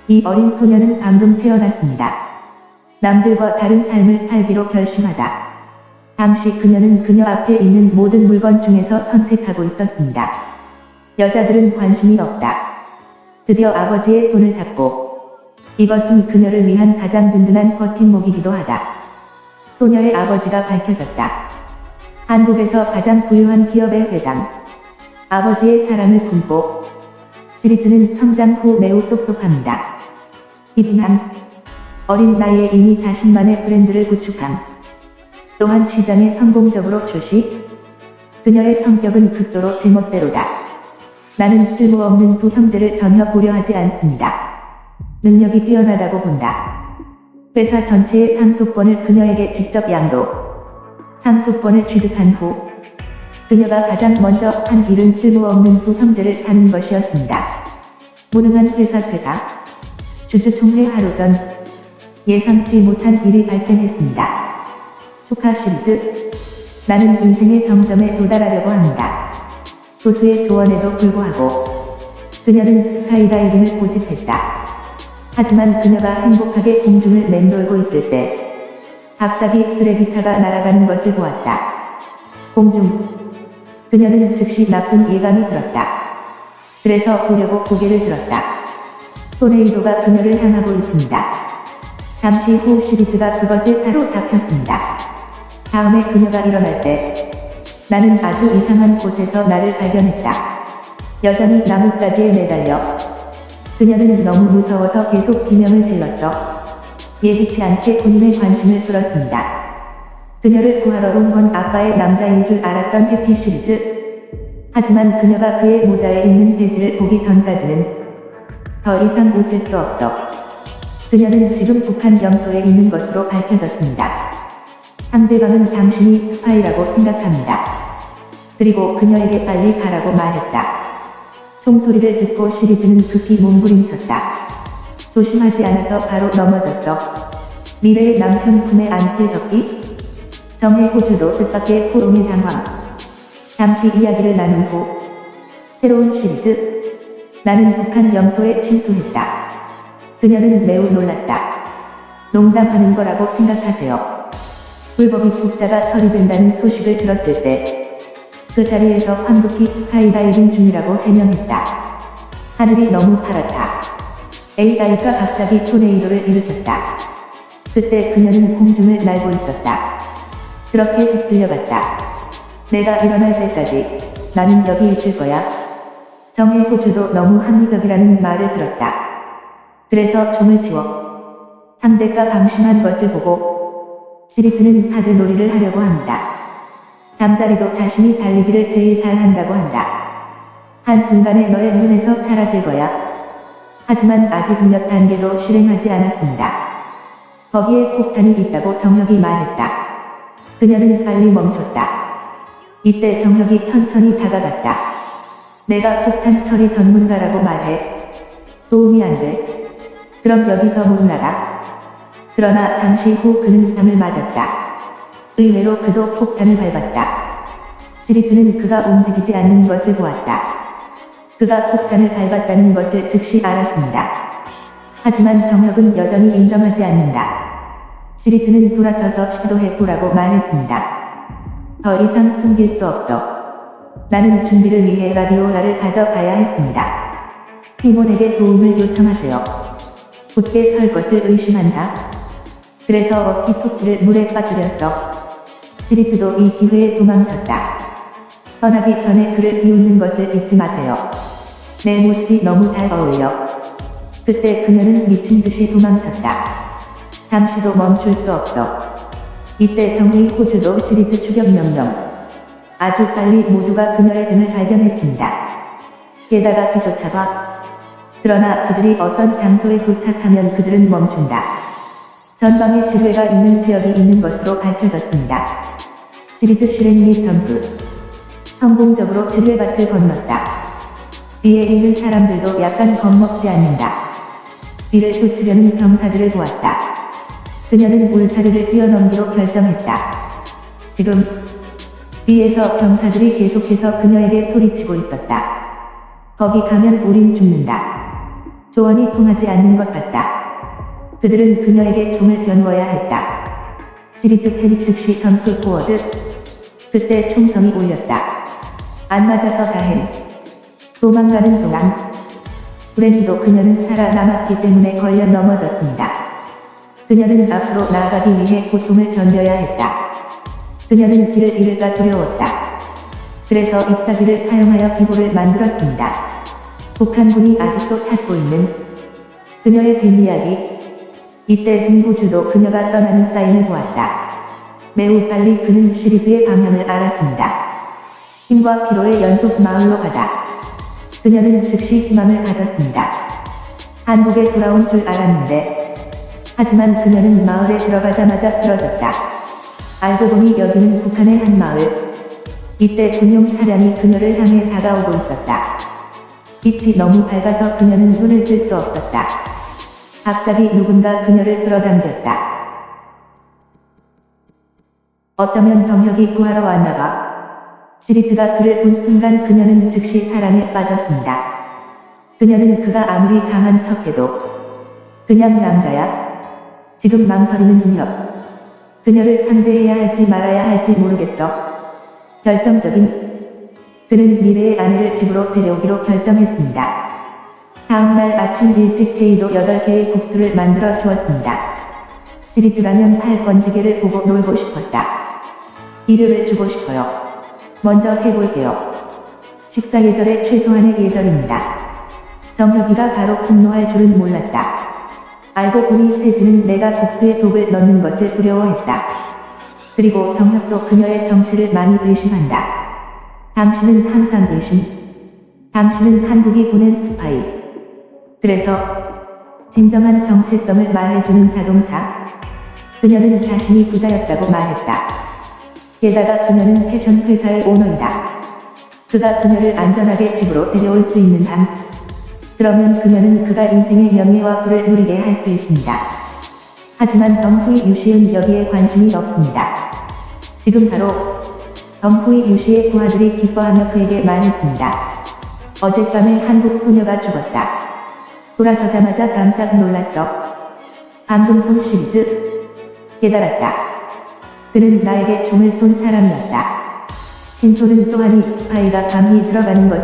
이 어린 소녀는 방금 태어났습니다. 남들과 다른 삶을 살기로 결심하다. 당시 그녀는 그녀 앞에 있는 모든 물건 중에서 선택하고 있었습니다. 여자들은 관심이 없다. 드디어 아버지의 손을 잡고 이것은 그녀를 위한 가장 든든한 버팀목이기도 하다. 소녀의 아버지가 밝혀졌다. 한국에서 가장 부유한 기업의 회장. 아버지의 사랑을 품고 시리즈는 성장 후 매우 똑똑합니다. 기빈함. 어린 나이에 이미 자신만의 브랜드를 구축함. 또한 시장에 성공적으로 출시. 그녀의 성격은 극도로 제멋대로다. 나는 쓸모없는 두 형제를 전혀 고려하지 않습니다. 능력이 뛰어나다고 본다. 회사 전체의 상속권을 그녀에게 직접 양도. 상속권을 취득한 후 그녀가 가장 먼저 한 일은 쓸모없는 두 형제를 사는 것이었습니다. 무능한 회사 퇴사. 주주총회 하루 전 예상치 못한 일이 발생했습니다. 축하 시리즈. 나는 인생의 정점에 도달하려고 합니다. 소수의 조언에도 불구하고 그녀는 스카이다이빙을 고집했다. 하지만 그녀가 행복하게 공중을 맴돌고 있을 때 갑자기 쓰레기차가 날아가는 것을 보았다. 공중. 그녀는 즉시 나쁜 예감이 들었다. 그래서 보려고 고개를 들었다. 토네이도가 그녀를 향하고 있습니다. 잠시 후 시리즈가 그것을 사로잡혔습니다. 다음에 그녀가 일어날 때 나는 아주 이상한 곳에서 나를 발견했다. 여전히 나뭇가지에 매달려. 그녀는 너무 무서워서 계속 비명을 질렀죠. 예기치 않게 본인의 관심을 끌었습니다. 그녀를 구하러 온 건 아빠의 남자인 줄 알았던 해피 시리즈. 하지만 그녀가 그의 모자에 있는 돼지를 보기 전까지는 더 이상 웃을 수 없죠. 그녀는 지금 북한 영토에 있는 것으로 밝혀졌습니다. 상대방은 당신이 스파이라고 생각합니다. 그리고 그녀에게 빨리 가라고 말했다. 총소리를 듣고 시리즈는 급히 몸부림쳤다. 조심하지 않아서 바로 넘어졌죠. 미래의 남편 품에 안길 적기. 정의 호주도 뜻밖의 포옹의 당황. 잠시 이야기를 나눈 후 새로운 시리즈. 나는 북한 영토에 침투했다. 그녀는 매우 놀랐다. 농담하는 거라고 생각하세요. 불법이 국자가 처리된다는 소식을 들었을 때 그 자리에서 황급히 스카이다이빙 중이라고 해명했다. 하늘이 너무 파랗다. AI가 갑자기 토네이도를 일으켰다. 그때 그녀는 공중을 날고 있었다. 그렇게 휩쓸려갔다. 내가 일어날 때까지 나는 여기 있을 거야. 정의 호주도 너무 합리적이라는 말을 들었다. 그래서 총을 치워 상대가 방심한 것을 보고 시리즈는 카드 놀이를 하려고 합니다. 잠자리도 자신이 달리기를 제일 잘한다고 한다. 한순간에 너의 눈에서 사라질 거야. 하지만 아직 몇 단계도 실행하지 않았습니다. 거기에 폭탄이 있다고 정혁이 말했다. 그녀는 빨리 멈췄다. 이때 정혁이 천천히 다가갔다. 내가 폭탄 처리 전문가라고 말해. 도움이 안 돼. 그럼 여기서 못 나가. 그러나 잠시 후 그는 상을 맞았다. 의외로 그도 폭탄을 밟았다. 시리즈는 그가 움직이지 않는 것을 보았다. 그가 폭탄을 밟았다는 것을 즉시 알았습니다. 하지만 정혁은 여전히 인정하지 않는다. 시리즈는 돌아서서 시도해보라고 말했습니다. 더 이상 숨길 수 없어. 나는 준비를 위해 라디오라를 가져가야 했습니다. 팀원에게 도움을 요청하세요. 굳게 설 것을 의심한다. 그래서 워키토키를 물에 빠뜨렸어. 시리즈도 이 기회에 도망쳤다. 떠나기 전에 그를 비웃는 것을 잊지 마세요. 내 모습이 너무 잘 어울려. 그때 그녀는 미친 듯이 도망쳤다. 잠시도 멈출 수 없어. 이때 정의 호주도 시리즈 추격 명령. 아주 빨리 모두가 그녀의 등을 발견했습니다. 게다가 뒤쫓아봐. 그러나 그들이 어떤 장소에 도착하면 그들은 멈춘다. 전방에 지뢰가 있는 지역이 있는 것으로 밝혀졌습니다. 시리즈 실행 및 점프. 성공적으로 지뢰밭을 건넜다. 뒤에 있는 사람들도 약간 겁먹지 않는다. 뒤를 쫓으려는 병사들을 보았다. 그녀는 울타리를 뛰어넘기로 결정했다. 지금 뒤에서 병사들이 계속해서 그녀에게 소리치고 있었다. 거기 가면 우린 죽는다. 조언이 통하지 않는 것 같다. 그들은 그녀에게 총을 겨누어야 했다. 시리즈 테니 즉시 덤프 포워드. 그때 총성이 울렸다. 안 맞아서 다행. 도망가는 동안 브랜디도 그녀는 살아남았기 때문에 걸려 넘어졌습니다. 그녀는 앞으로 나아가기 위해 고통을 견뎌야 했다. 그녀는 길을 잃을까 두려웠다. 그래서 잎사귀를 사용하여 기보를 만들었습니다. 북한군이 아직도 찾고 있는 그녀의 뒷이야기. 이때 승부주도 그녀가 떠나는 사인을 보았다. 매우 빨리 그는 시리즈의 방향을 알았습니다. 힘과 피로의 연속 마을로 가다. 그녀는 즉시 희망을 가졌습니다. 한국에 돌아온 줄 알았는데, 하지만 그녀는 마을에 들어가자마자 쓰러졌다. 알고 보니 여기는 북한의 한 마을. 이때 군용 차량이 그녀를 향해 다가오고 있었다. 빛이 너무 밝아서 그녀는 눈을 뜰 수 없었다. 갑자기 누군가 그녀를 끌어당겼다. 어쩌면 병혁이 구하러 왔나봐. 시리즈가 그를 본 순간 그녀는 즉시 사랑에 빠졌습니다. 그녀는 그가 아무리 강한 척해도 그냥 남자야. 지금 망설이는 중이었. 그녀를 상대해야 할지 말아야 할지 모르겠어. 결정적인. 그는 미래의 아내를 집으로 데려오기로 결정했습니다. 다음날 아침 일찍 제이도 8개의 국수를 만들어 주었습니다. 시리즈라면 팔 번지개를 보고 놀고 싶었다. 이름을 주고 싶어요. 먼저 해볼게요. 식사 예절의 최소한의 예절입니다. 정혁이가 바로 분노할 줄은 몰랐다. 알고 보니 세진은 내가 국수에 독을 넣는 것을 두려워했다. 그리고 정혁도 그녀의 정체를 많이 의심한다. 당신은 항상 의심. 당신은 한국이 보낸 스파이. 그래서 진정한 정체성을 말해주는 자동차. 그녀는 자신이 부자였다고 말했다. 게다가 그녀는 패션 회사의 오너이다. 그가 그녀를 안전하게 집으로 데려올 수 있는 한, 그러면 그녀는 그가 인생의 명예와 부를 누리게 할 수 있습니다. 하지만 덩후이 유시은 여기에 관심이 없습니다. 지금 바로 덩후이 유시의 부하들이 기뻐하며 그에게 말했습니다. 어젯밤에 한국 소녀가 죽었다. 돌아서자마자 깜짝 놀랐어. 방금 본 시리즈 깨달았다. 그는 나에게 총을 쏜 사람이었다. 신소는 또한 이 스파이가 감히 들어가는 것.